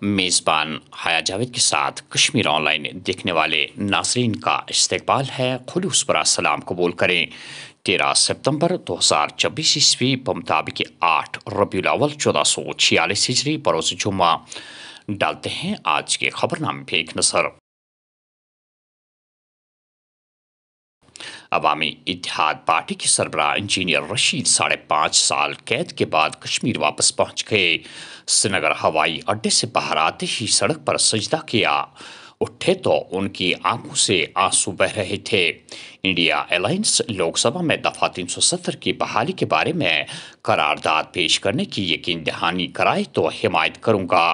मेज़बान हया जावेद के साथ कश्मीर ऑनलाइन देखने वाले नाज़रीन का इस्तकबाल है। खुलूस बरा सलाम कबूल करें। 13 सितंबर 2024 ईस्वी बमुताबिक 8 रबीउल अव्वल 1446 हिजरी बरोज़ जुम्मा। डालते हैं आज के खबरनामे पे एक नज़र। अवामी इत्तेहाद पार्टी के सरबराह इंजीनियर रशीद 5.5 साल कैद के बाद कश्मीर वापस पहुंच गए। श्रीनगर हवाई अड्डे से बाहर आते ही सड़क पर सजदा किया। उठे तो उनकी आंखों से आंसू बह रहे थे। इंडिया अलायंस लोकसभा में दफा 370 की बहाली के बारे में करारदाद पेश करने की यकीन दहानी कराए तो हिमायत करूंगा।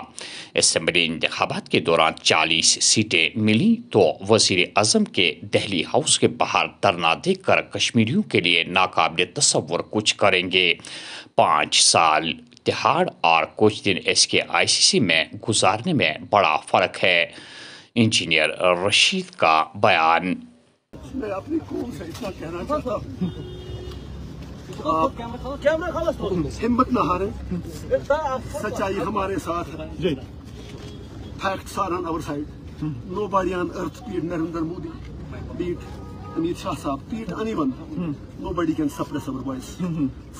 असेंबली इंतखाबात के दौरान 40 सीटें मिली तो वजीर आजम के दहली हाउस के बाहर धरना देकर कश्मीरियों के लिए नाकाबिल तसव्वुर कुछ करेंगे। 5 साल तिहाड़ और कुछ दिन SKICC में गुजारने में बड़ा फर्क है। इंजीनियर रशीद का बयान। मैं अपनी कौम से इतना कहना चाहता हूँ, आप हिम्मत न हारें, सच्चाई हमारे साथ है। Facts are on our side. Nobody on earth beat Narendra Modi, beat Amit Shah साहब, beat anyone. Nobody can suppress our voice.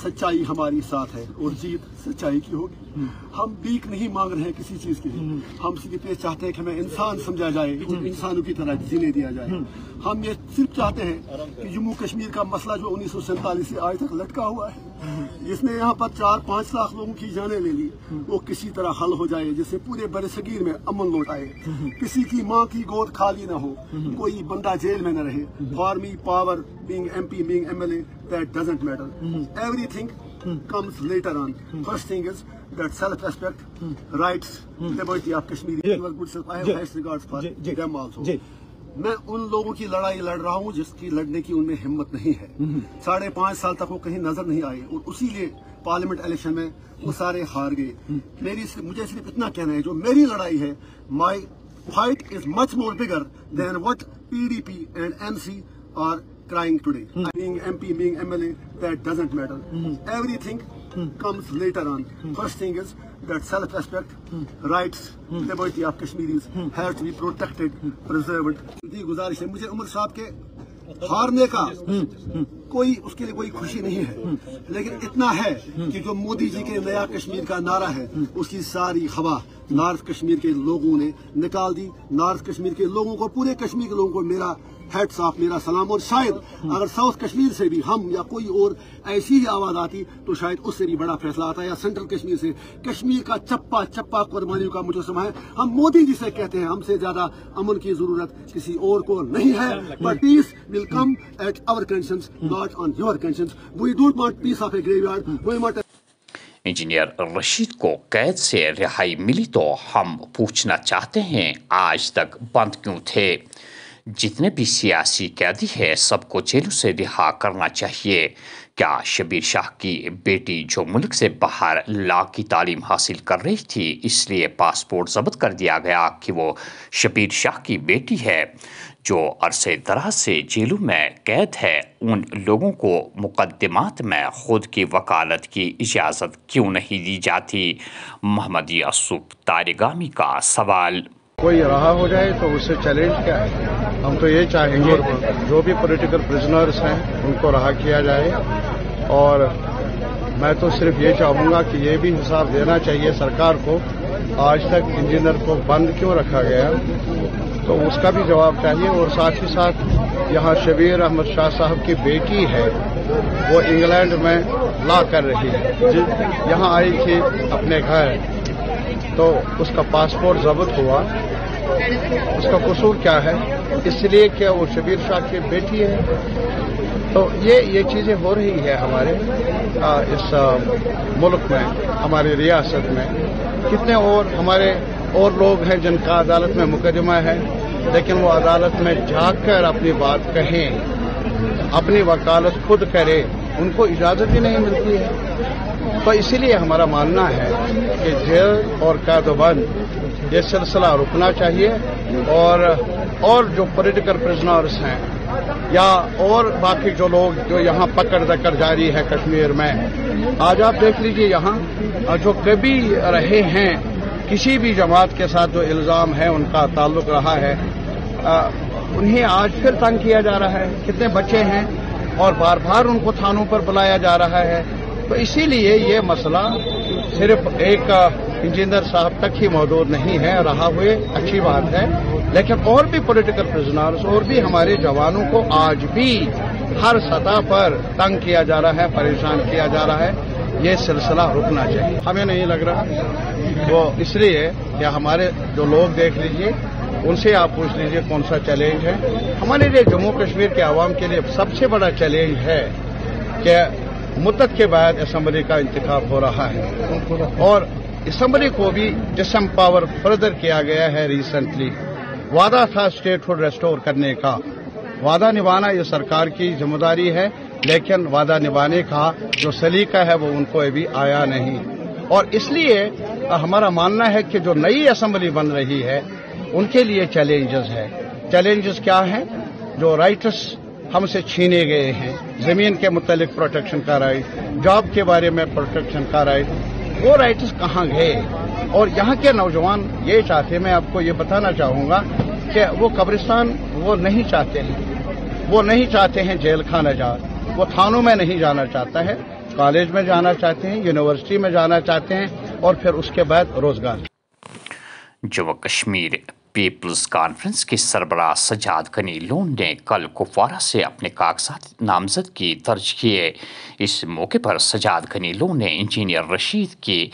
सच्चाई हमारी साथ है और जीत सच्चाई की होगी। हम भीख नहीं मांग रहे हैं किसी चीज के लिए। हम सिर्फ ये चाहते हैं कि हमें इंसान समझा जाए और इंसानों की तरह जीने दिया जाए। हम ये सिर्फ चाहते हैं कि जम्मू कश्मीर का मसला जो 1947 से आज तक लटका हुआ है, जिसने यहाँ पर 4-5 लाख लोगों की जानें ले ली, वो किसी तरह हल हो जाए, जिससे पूरे बरसगीर में अमन लौट आए, किसी की माँ की गोद खाली न हो, कोई बंदा जेल में न रहे। For me power, being MP, being MLA, that doesn't matter. Everything comes later on. First thing is that self-respect, rights, liberty of Kashmiri people, good self. I have highest regards for them also. मैं उन लोगों की लड़ाई लड़ रहा हूँ जिसकी लड़ने की उनमें हिम्मत नहीं है। 5.5 साल तक वो कहीं नजर नहीं आए और उसीलिए पार्लियामेंट इलेक्शन में वो सारे हार गए। मुझे सिर्फ इतना कहना है, जो मेरी लड़ाई है, माई fight is much more bigger than what PDP and MC are crying today. Being MP, being MLA, that doesn't matter. Everything comes later on. First thing is that self-respect, rights, liberty of Kashmiris have to be protected, preserved. गुजारिश है मुझे उमर साहब के हारने का कोई उसके लिए कोई खुशी नहीं है, लेकिन इतना है कि जो मोदी जी के नया कश्मीर का नारा है, उसकी सारी हवा नॉर्थ कश्मीर के लोगों ने निकाल दी। नॉर्थ कश्मीर के लोगों को, पूरे कश्मीर के लोगों को मेरा हेड्स ऑफ, मेरा सलाम। और शायद अगर साउथ कश्मीर से भी हम या कोई और ऐसी ही आवाज आती तो शायद उससे भी बड़ा फैसला आता, या सेंट्रल कश्मीर से। कश्मीर का चप्पा चप्पा कुर्बानियों का मुजस्समा है। हम मोदी जी से कहते हैं, हमसे ज्यादा अमन की जरूरत किसी और को नहीं है, but peace will come at our conditions, not on your conditions. We don't want peace of a graveyard, we want. Engineer Rashid को कैद से रिहाई मिली तो हम पूछना चाहते हैं, आज तक बंद क्यों थे? जितने भी सियासी कैदी हैं सबको जेलों से रिहा करना चाहिए। क्या शबीर शाह की बेटी जो मुल्क से बाहर लॉ की तालीम हासिल कर रही थी, इसलिए पासपोर्ट जब्त कर दिया गया कि वो शबीर शाह की बेटी है? जो अरसे दराज से जेलों में कैद है, उन लोगों को मुकदमात में खुद की वकालत की इजाज़त क्यों नहीं दी जाती? मोहम्मद यूसुफ तारिगामी का सवाल। कोई रहा हो जाए तो उससे चैलेंज क्या है? हम तो ये चाहेंगे जो भी पॉलिटिकल प्रिजनर्स हैं उनको रहा किया जाए, और मैं तो सिर्फ ये चाहूँगा कि ये भी हिसाब देना चाहिए सरकार को, आज तक इंजीनियर को बंद क्यों रखा गया, तो उसका भी जवाब चाहिए। और साथ ही साथ यहाँ शबीर अहमद शाह साहब की बेटी है, वो इंग्लैंड में लॉ कर रही है, यहाँ आई थी अपने घर, तो उसका पासपोर्ट जब्त हुआ, उसका कसूर क्या है? इसलिए क्या वो शबीर शाह की बेटी है? तो ये चीजें हो रही है हमारे इस मुल्क में, हमारी रियासत में। कितने और हमारे और लोग हैं जिनका अदालत में मुकदमा है, लेकिन वो अदालत में जाकर अपनी बात कहें, अपनी वकालत खुद करें, उनको इजाजत ही नहीं मिलती है। तो इसीलिए हमारा मानना है कि जेल और कैदबंद ये सिलसिला रुकना चाहिए, और जो पॉलिटिकल प्रिजनर्स हैं या और बाकी जो लोग जो यहाँ पकड़ दकड़ जारी है कश्मीर में, आज आप देख लीजिए यहाँ जो कभी रहे हैं किसी भी जमात के साथ जो इल्ज़ाम है उनका ताल्लुक रहा है, उन्हें आज फिर तंग किया जा रहा है। कितने बच्चे हैं और बार बार उनको थानों पर बुलाया जा रहा है। तो इसीलिए ये मसला सिर्फ एक इंजीनियर साहब तक ही मौजूद नहीं है, रहा हुए अच्छी बात है, लेकिन और भी पॉलिटिकल प्रिजनर्स और भी हमारे जवानों को आज भी हर सतह पर तंग किया जा रहा है, परेशान किया जा रहा है। ये सिलसिला रुकना चाहिए। हमें नहीं लग रहा, वो इसलिए कि हमारे जो लोग देख लीजिए, उनसे आप पूछ लीजिए कौन सा चैलेंज है। हमारे लिए जम्मू कश्मीर के आवाम के लिए सबसे बड़ा चैलेंज है कि मुद्दत के बाद असम्बली का इंतखाब हो रहा है और असम्बली को भी डिसएम्पावर फर्दर किया गया है। रिसेंटली वादा था स्टेटहुड रेस्टोर करने का, वादा निभाना ये सरकार की जिम्मेदारी है, लेकिन वादा निभाने का जो सलीका है वो उनको अभी आया नहीं। और इसलिए हमारा मानना है कि जो नई असम्बली बन रही है उनके लिए चैलेंजेस है। चैलेंजेस क्या हैं? जो राइट्स हमसे छीने गए हैं, जमीन के मुतालिक प्रोटेक्शन का राइट, जॉब के बारे में प्रोटेक्शन का राइट, वो राइट्स कहाँ गए? और यहाँ के नौजवान ये चाहते, मैं आपको ये बताना चाहूंगा कि वो कब्रिस्तान वो नहीं चाहते हैं, वो नहीं चाहते हैं जेल खाना जा, वो थानों में नहीं जाना चाहता है, कॉलेज में जाना चाहते हैं, यूनिवर्सिटी में जाना चाहते हैं और फिर उसके बाद रोजगार। जम्मू कश्मीर पीपल्स कॉन्फ्रेंस के सरबराह सजाद गनी लोन ने कल कुपवारा से अपने कागजात नामजदगी दर्ज किए। इस मौके पर सजाद गनी लोन ने इंजीनियर रशीद की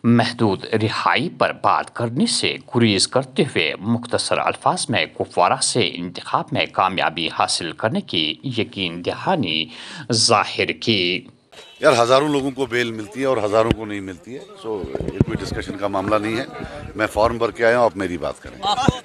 महदूद रिहाई पर बात करने से गुरेज करते हुए मुख्तसर अल्फाज में कुपवारा से इंतखाब में कामयाबी हासिल करने की यकीन दहानी जाहिर की। यार हज़ारों लोगों को बेल मिलती है और हज़ारों को नहीं मिलती है, सो ये कोई डिस्कशन का मामला नहीं है। मैं फॉर्म भर के आया हूँ, आप मेरी बात करें।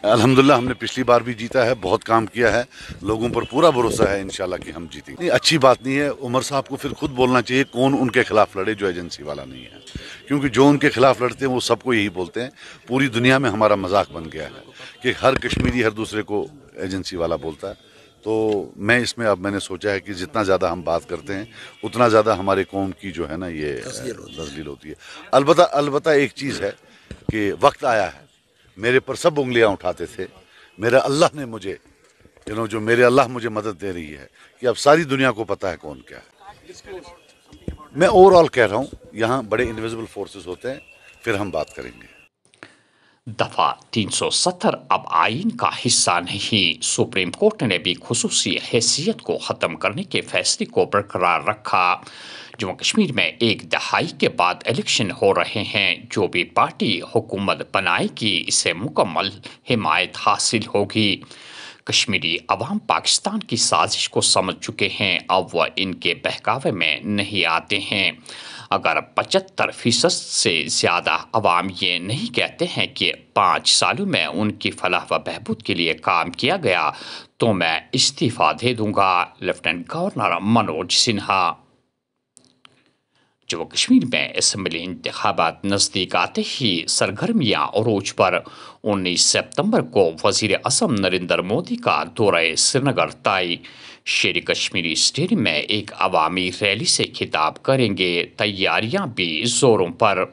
अल्हम्दुलिल्लाह हमने पिछली बार भी जीता है, बहुत काम किया है, लोगों पर पूरा भरोसा है इंशाल्लाह कि हम जीतेंगे। नहीं, अच्छी बात नहीं है। उमर साहब को फिर खुद बोलना चाहिए कौन उनके खिलाफ लड़े जो एजेंसी वाला नहीं है, क्योंकि जो उनके खिलाफ लड़ते हैं वो सबको यही बोलते हैं। पूरी दुनिया में हमारा मजाक बन गया है कि हर कश्मीरी हर दूसरे को एजेंसी वाला बोलता है। तो मैं इसमें अब मैंने सोचा है कि जितना ज़्यादा हम बात करते हैं उतना ज़्यादा हमारे कौम की जो है ना ये तस्लील होती है। अलबत्ता एक चीज़ है कि वक्त आया है, मेरे पर सब उंगलियां उठाते थे, मेरा अल्लाह ने मुझे जो मेरे अल्लाह मुझे मदद दे रही है कि अब सारी दुनिया को पता है कौन क्या है। मैं ओवरऑल कह रहा हूँ, यहाँ बड़े इनविजिबल फोर्सेस होते हैं, फिर हम बात करेंगे। दफा 370 अब आइन का हिस्सा नहीं। सुप्रीम कोर्ट ने भी खुसूसी हैसियत को ख़त्म करने के फैसले को बरकरार रखा। जम्मू कश्मीर में एक दहाई के बाद इलेक्शन हो रहे हैं। जो भी पार्टी हुकूमत बनाएगी इसे मुकम्मल हिमायत हासिल होगी। कश्मीरी अवाम पाकिस्तान की साजिश को समझ चुके हैं, अब वह इनके बहकावे में नहीं आते हैं। अगर 75% से ज़्यादा अवाम ये नहीं कहते हैं कि 5 सालों में उनकी फलाह व बहबूद के लिए काम किया गया तो मैं इस्तीफ़ा दे दूंगा। Lieutenant governor Manoj Sinha. जम्मू कश्मीर में असम्बली इंतखाबात नज़दीक आते ही सरगर्मियाँ अरोज पर। 19 सितंबर को वज़ीर आज़म नरेंद्र मोदी का दौरे श्रीनगर तय। शेर कश्मीरी स्टेडियम में एक अवामी रैली से खिताब करेंगे। तैयारियां भी जोरों पर।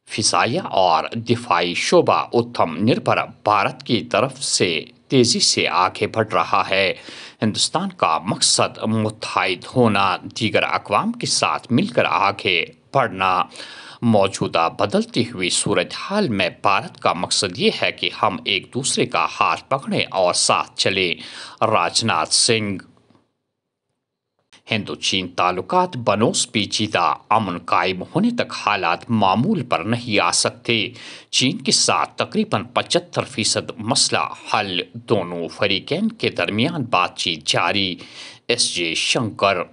फिजाया और दिफाई शोबा उत्तम निर्भर भारत की तरफ से तेजी से आगे बढ़ रहा है। हिंदुस्तान का मकसद मुत्तहिद होना, दीगर अक़वाम के साथ मिलकर आगे बढ़ना। मौजूदा बदलती हुई सूरत हाल में भारत का मकसद ये है कि हम एक दूसरे का हाथ पकड़ें और साथ चलें। राजनाथ सिंह। हिंदू चीन ताल्लुकात बनोस पेचीदा, अमन कायम होने तक हालात मामूल पर नहीं आ सकते। चीन के साथ तकरीबन 75% मसला हल, दोनों फरीकैन के दरमियान बातचीत जारी। एस.जे. शंकर।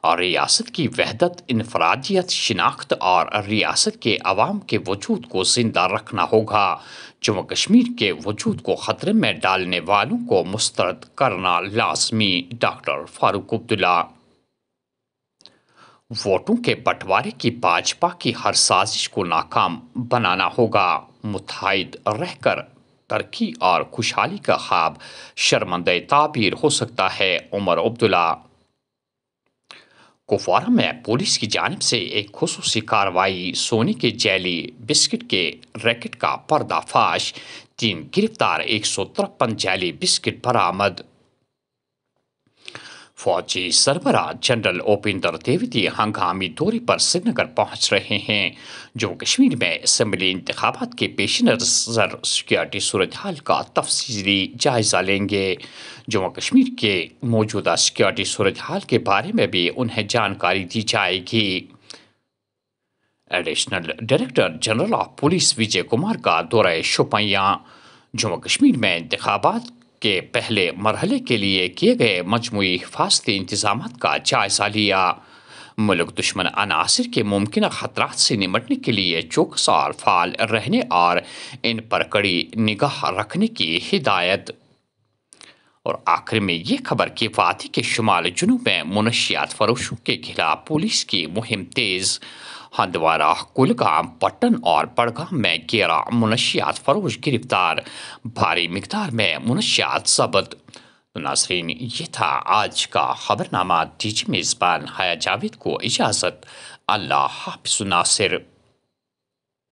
और रियासत की वहदत, इनफरादियत, शिनाख्त और रियासत के अवाम के वजूद को जिंदा रखना होगा। जम्मू कश्मीर के वजूद को खतरे में डालने वालों को मुस्तरद करना लाजमी। डॉक्टर फारूक अब्दुल्ला। वोटों के बंटवारे की भाजपा की हर साजिश को नाकाम बनाना होगा। मुत्तहिद रहकर तरक्की और खुशहाली का ख्वाब शर्मंदा ताबीर हो सकता है। उमर अब्दुल्ला। کپوارہ میں پولیس کی جانب سے ایک خصوصی کارروائی، سونے کے جیلی بسکٹ کے ریکٹ کا پردہ فاش، 3 گرفتار، 153 جیلی بسکٹ برآمد۔ فوجی سربراہ جنرل اوپیندر دیوتی ہنگامی دورے پر سری نگر پہنچ رہے ہیں۔ جموں کشمیر میں اسمبلی انتخابات کے پیش نظر سیکورٹی صورتحال کا تفصیلی جائزہ لیں گے۔ جموں کشمیر کے موجودہ سیکورٹی صورتحال کے بارے میں بھی انہیں جانکاری دی جائے گی۔ Additional director general of police Vijay Kumar کا دورہ شوپیاں۔ جموں کشمیر میں انتخابات کے پہلے مرحلے کے لیے کیے گئے مجموعی حفاظتی انتظامات کا جائزہ لیا۔ ملک دشمن عناصر کے ممکنہ خطرات سے نمٹنے کے لیے چوکس اور فعال رہنے اور ان پر کڑی نگاہ رکھنے کی ہدایت۔ اور آخر میں یہ خبر کہ وادی کے شمال جنوب میں منشیات فروشوں کے خلاف پولیس کی مہم تیز۔ ہندوارہ، کولگام، پٹن اور بڑگام میں 11 منشیات فروش گرفتار، بھاری مقدار میں منشیات ضبط۔ تو ناظرین، یہ تھا آج کا خبرنامہ۔ دیجیے میزبان حیا جاوید کو اجازت۔ اللہ حافظ ناصر۔